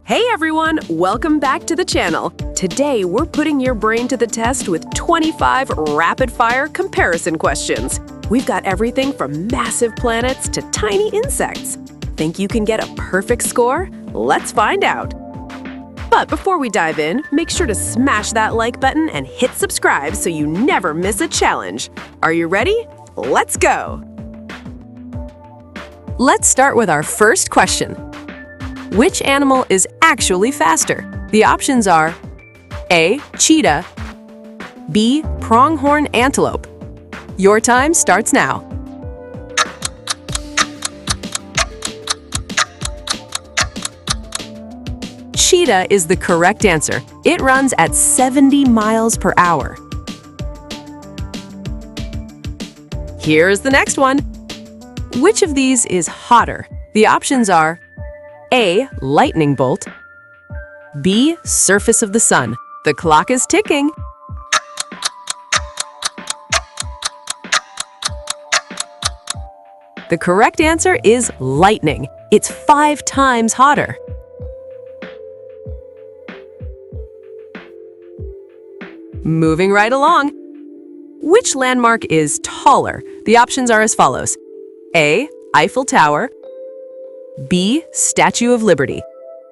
Hey everyone, welcome back to the channel. Today we're putting your brain to the test with 25 rapid-fire comparison questions. We've got everything from massive planets to tiny insects. Think you can get a perfect score? Let's find out. But before we dive in, make sure to smash that like button and hit subscribe so you never miss a challenge. Are you ready? Let's go! Let's start with our first question. Which animal is actually faster? The options are A. Cheetah, B. Pronghorn antelope. Your time starts now. Cheetah is the correct answer. It runs at 70 miles per hour. Here's the next one. Which of these is hotter? The options are A. Lightning bolt, B. Surface of the sun. The clock is ticking. The correct answer is lightning. It's 5 times hotter. Moving right along. Which landmark is taller? The options are as follows. A. Eiffel Tower, B. Statue of Liberty.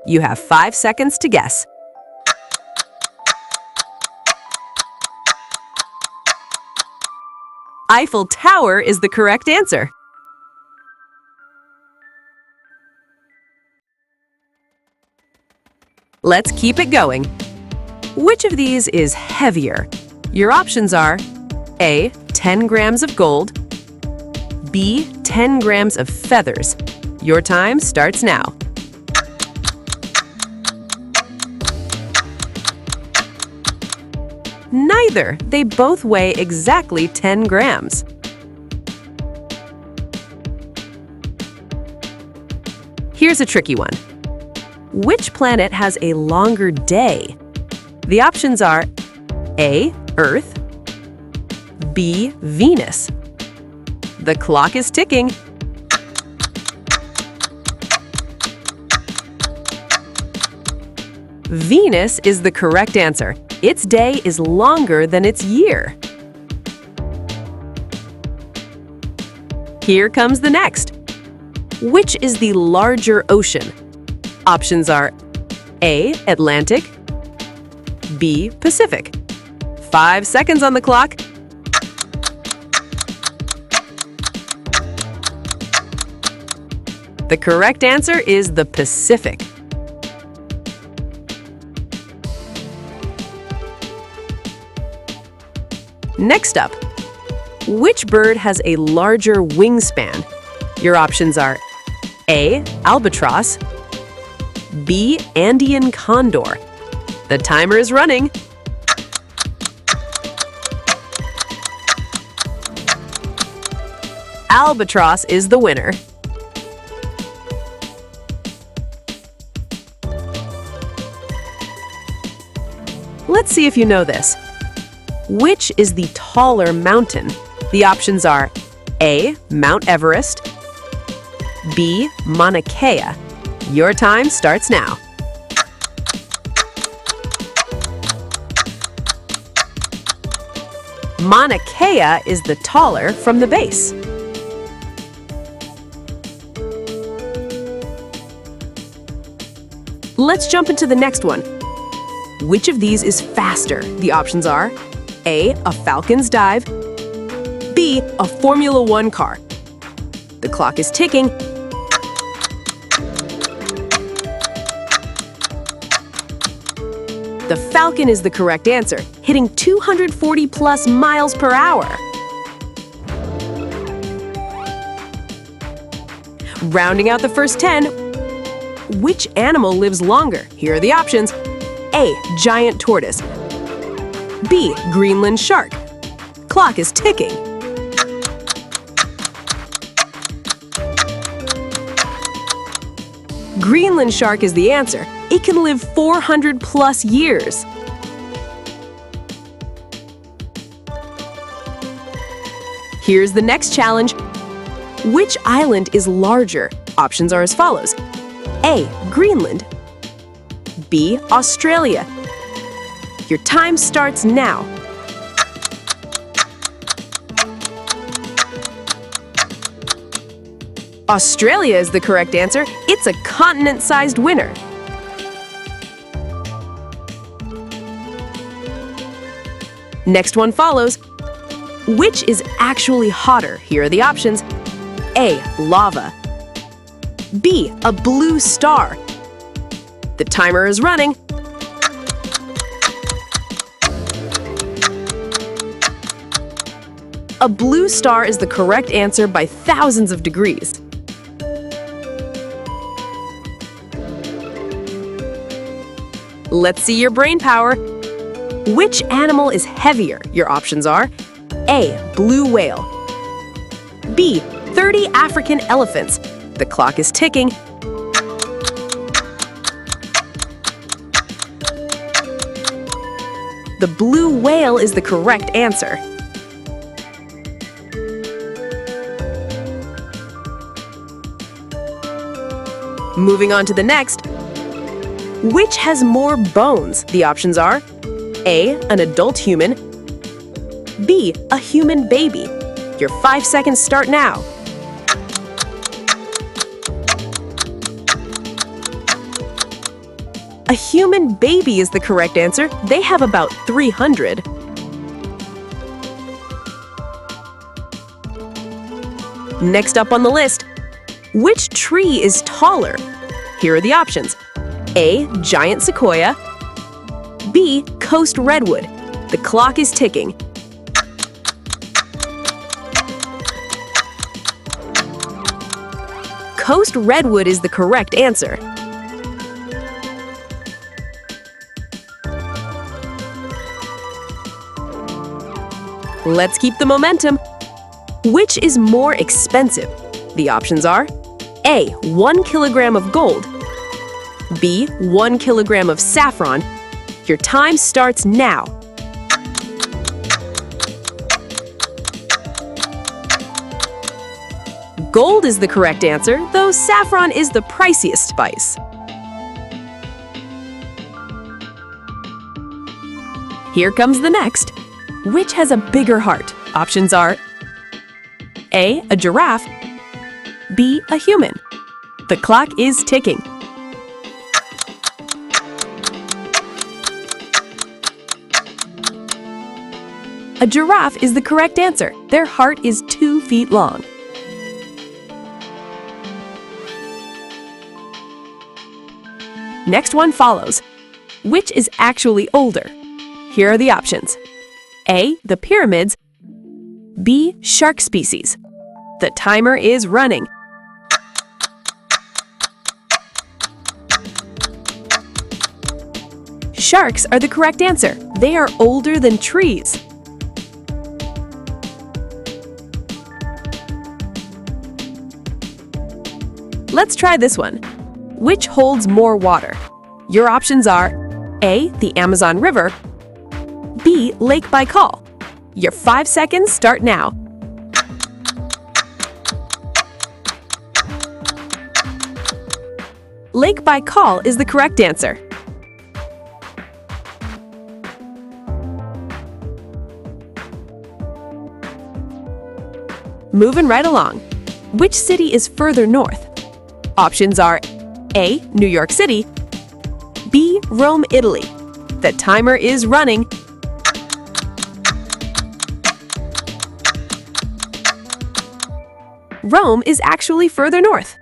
You have 5 seconds to guess. Eiffel Tower is the correct answer. Let's keep it going. Which of these is heavier? Your options are A. 10 grams of gold, B. 10 grams of feathers. Your time starts now. Neither. They both weigh exactly 10 grams. Here's a tricky one. Which planet has a longer day? The options are A. Earth, B. Venus. The clock is ticking. Venus is the correct answer. Its day is longer than its year. Here comes the next. Which is the larger ocean? Options are A. Atlantic, B. Pacific. 5 seconds on the clock. The correct answer is the Pacific. Next up, which bird has a larger wingspan? Your options are A. Albatross, B. Andean condor. The timer is running. Albatross is the winner. Let's see if you know this. Which is the taller mountain? The options are A. Mount Everest, B. Mauna Kea. Your time starts now. Mauna Kea is the taller from the base. Let's jump into the next one. Which of these is faster? The options are A. Falcon's dive, B. A Formula One car. The clock is ticking. The Falcon is the correct answer, hitting 240 plus miles per hour. Rounding out the first 10, which animal lives longer? Here are the options. A. Giant tortoise, B. Greenland shark. Clock is ticking. Greenland shark is the answer. It can live 400 plus years. Here's the next challenge. Which island is larger? Options are as follows. A. Greenland, B. Australia. Your time starts now. Australia is the correct answer. It's a continent-sized winner. Next one follows. Which is actually hotter? Here are the options. A. Lava. B. A blue star. The timer is running. A blue star is the correct answer by thousands of degrees. Let's see your brain power. Which animal is heavier? Your options are A. Blue whale. B. 30 African elephants. The clock is ticking. The blue whale is the correct answer. Moving on to the next. Which has more bones? The options are A. An adult human. B. A human baby. Your 5 seconds start now. A human baby is the correct answer. They have about 300. Next up on the list. Which tree is taller? Here are the options. A. Giant sequoia. B. Coast redwood. The clock is ticking. Coast redwood is the correct answer. Let's keep the momentum. Which is more expensive? The options are A. 1 kilogram of gold. B. 1 kilogram of saffron. Your time starts now. Gold is the correct answer, though saffron is the priciest spice. Here comes the next. Which has a bigger heart? Options are A. A giraffe. B. A human. The clock is ticking. A giraffe is the correct answer. Their heart is 2 feet long. Next one follows. Which is actually older? Here are the options. A. The pyramids. B. Shark species. The timer is running. Sharks are the correct answer. They are older than trees. Let's try this one. Which holds more water? Your options are A. The Amazon River. B. Lake Baikal. Your 5 seconds start now. Lake Baikal is the correct answer. Moving right along. Which city is further north? Options are A. New York City. B. Rome, Italy. The timer is running. Rome is actually further north.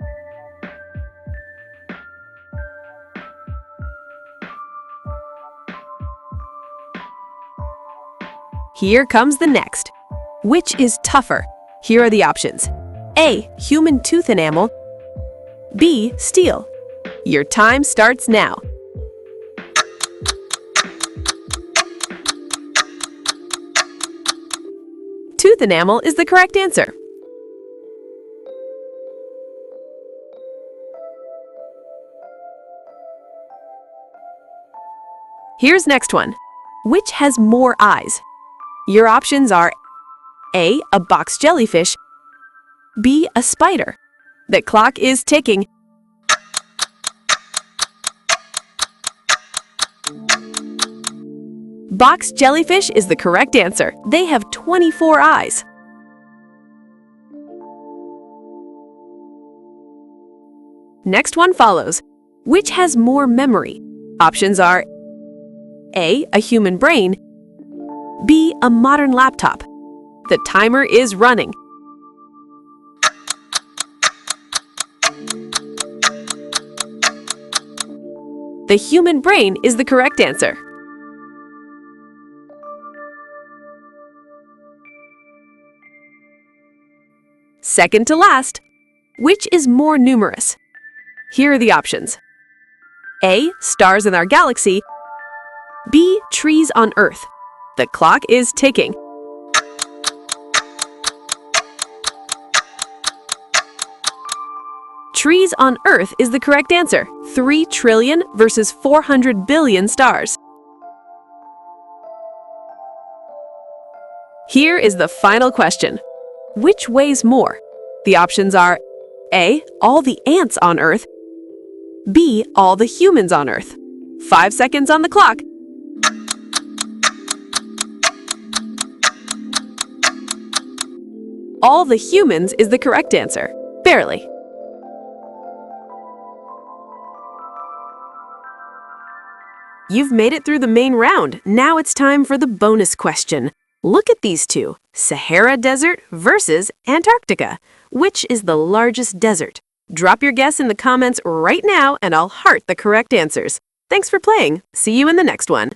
Here comes the next. Which is tougher? Here are the options. A. Human tooth enamel. B. Steel. Your time starts now. Tooth enamel is the correct answer. Here's next one. Which has more eyes? Your options are A. A box jellyfish. B. A spider. The clock is ticking. Box jellyfish is the correct answer. They have 24 eyes. Next one follows. Which has more memory? Options are A, a human brain, B, a modern laptop. The timer is running. The human brain is the correct answer. Second to last, which is more numerous? Here are the options. A, stars in our galaxy. B, trees on Earth. The clock is ticking. Trees on Earth is the correct answer. 3 trillion versus 400 billion stars. Here is the final question. Which weighs more? The options are A, all the ants on Earth, B, all the humans on Earth. 5 seconds on the clock. All the humans is the correct answer. Barely. You've made it through the main round. Now it's time for the bonus question. Look at these two, Sahara Desert versus Antarctica. Which is the largest desert? Drop your guess in the comments right now and I'll heart the correct answers. Thanks for playing. See you in the next one.